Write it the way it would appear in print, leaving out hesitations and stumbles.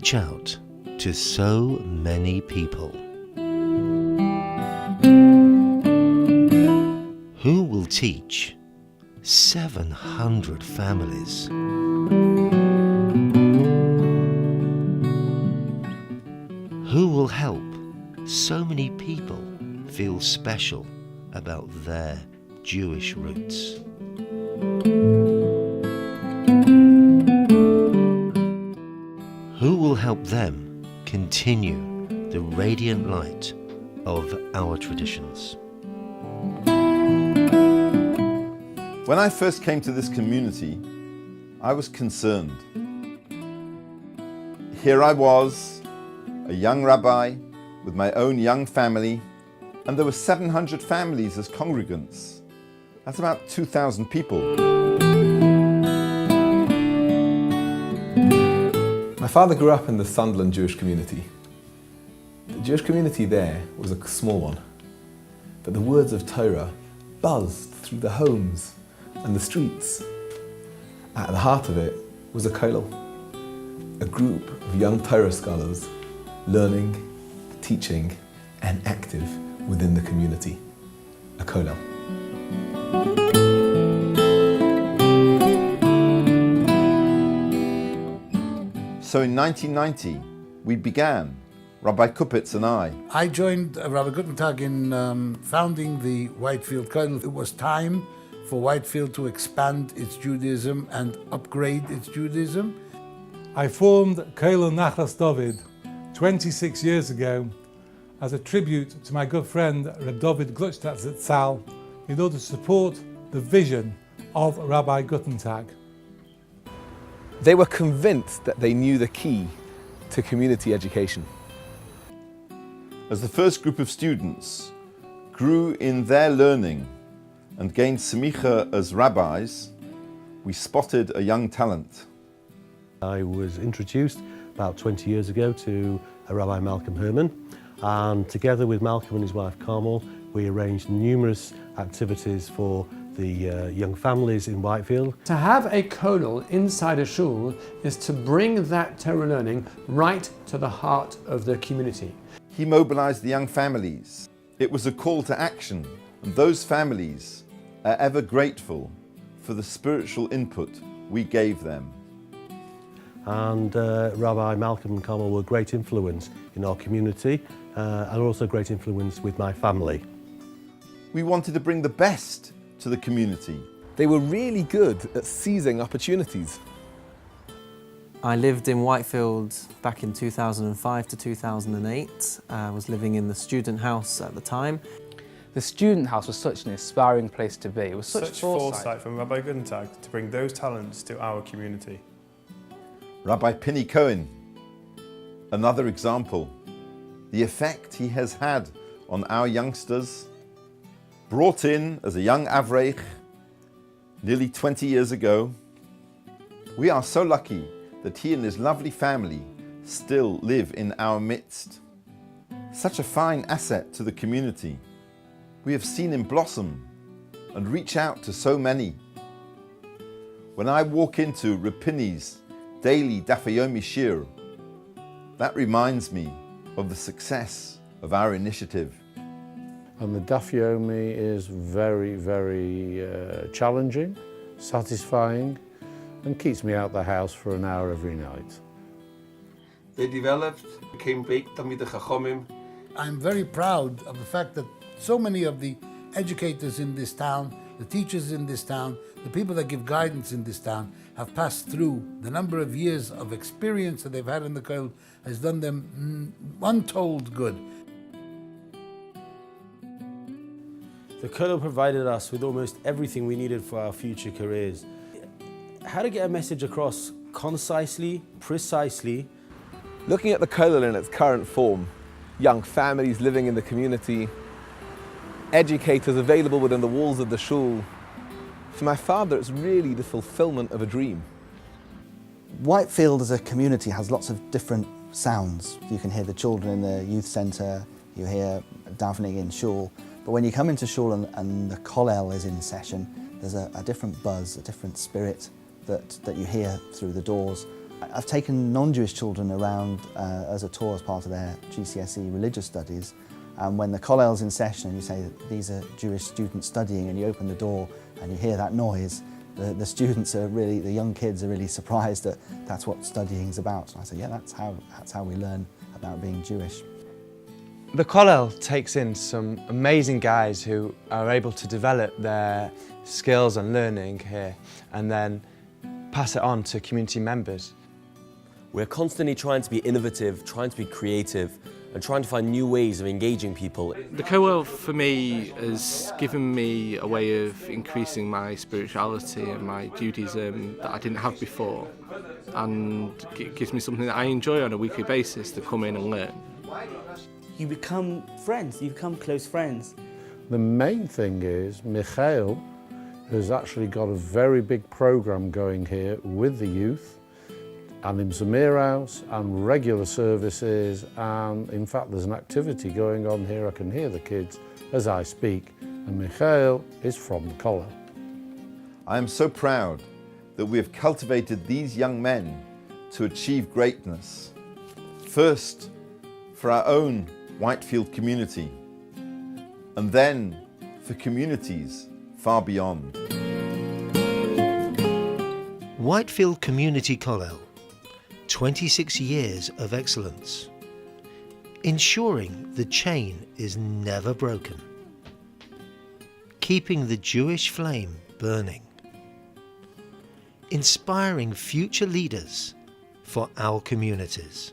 reach out to so many people? Who will teach 700 families? Who will help so many people feel special about their Jewish roots? Who will help them continue the radiant light of our traditions? When I first came to this community, I was concerned. Here I was, a young rabbi with my own young family, and there were 700 families as congregants. That's about 2,000 people. My father grew up in the Sunderland Jewish community. The Jewish community there was a small one, but the words of Torah buzzed through the homes and the streets. At the heart of it was a kollel, a group of young Torah scholars learning, teaching and active within the community, a kollel. So in 1990, we began, Rabbi Kupitz and I. I joined Rabbi Guttentag in founding the Whitefield Kollel. It was time for Whitefield to expand its Judaism and upgrade its Judaism. I formed Kollel Nachlas David 26 years ago as a tribute to my good friend Reb David Glutstadt Zatzal in order to support the vision of Rabbi Guttentag. They were convinced that they knew the key to community education. As the first group of students grew in their learning and gained semicha as rabbis, we spotted a young talent. I was introduced about 20 years ago to Rabbi Malcolm Herman, and together with Malcolm and his wife Carmel, we arranged numerous activities for the young families in Whitefield. To have a kollel inside a shul is to bring that Torah learning right to the heart of the community. He mobilized the young families. It was a call to action, and those families are ever grateful for the spiritual input we gave them. And Rabbi Malcolm and Carmel were a great influence in our community and also great influence with my family. We wanted to bring the best to the community. They were really good at seizing opportunities. I lived in Whitefield back in 2005 to 2008. I was living in the student house at the time. The student house was such an inspiring place to be. It was such foresight from Rabbi Guttentag to bring those talents to our community. Rabbi Pinny Cohen, another example. The effect he has had on our youngsters, brought in as a young Avreich nearly 20 years ago. We are so lucky that he and his lovely family still live in our midst. Such a fine asset to the community. We have seen him blossom and reach out to so many. When I walk into Rapini's daily Dafayomi Shir, that reminds me of the success of our initiative. And the Daf Yomi is very, very challenging, satisfying, and keeps me out the house for an hour every night. They developed, became big Talmidei Chachomim. I'm very proud of the fact that so many of the educators in this town, the teachers in this town, the people that give guidance in this town have passed through. The number of years of experience that they've had in the kollel has done them untold good. The kollel provided us with almost everything we needed for our future careers. How to get a message across concisely, precisely. Looking at the kollel in its current form, young families living in the community, educators available within the walls of the shul, for my father it's really the fulfillment of a dream. Whitefield as a community has lots of different sounds. You can hear the children in the youth centre, you hear davening in shul, but when you come into shul and the kollel is in session, there's a different buzz, a different spirit that you hear through the doors. I've taken non-Jewish children around as a tour as part of their GCSE religious studies, and when the Kollel's in session and you say these are Jewish students studying and you open the door and you hear that noise, the students are really, the young kids are really surprised that that's what studying is about. And I say, yeah, that's how we learn about being Jewish. The Kollel takes in some amazing guys who are able to develop their skills and learning here and then pass it on to community members. We're constantly trying to be innovative, trying to be creative and trying to find new ways of engaging people. The Kollel for me has given me a way of increasing my spirituality and my Judaism that I didn't have before, and it gives me something that I enjoy on a weekly basis to come in and learn. You become friends, you become close friends. The main thing is Michael has actually got a very big program going here with the youth, and in Zamir House and regular services, and in fact there's an activity going on here. I can hear the kids as I speak, and Michael is from the Kollel. I am so proud that we have cultivated these young men to achieve greatness. First, for our own Whitefield community, and then for communities far beyond. Whitefield Community Kollel, 26 years of excellence, ensuring the chain is never broken, keeping the Jewish flame burning, inspiring future leaders for our communities.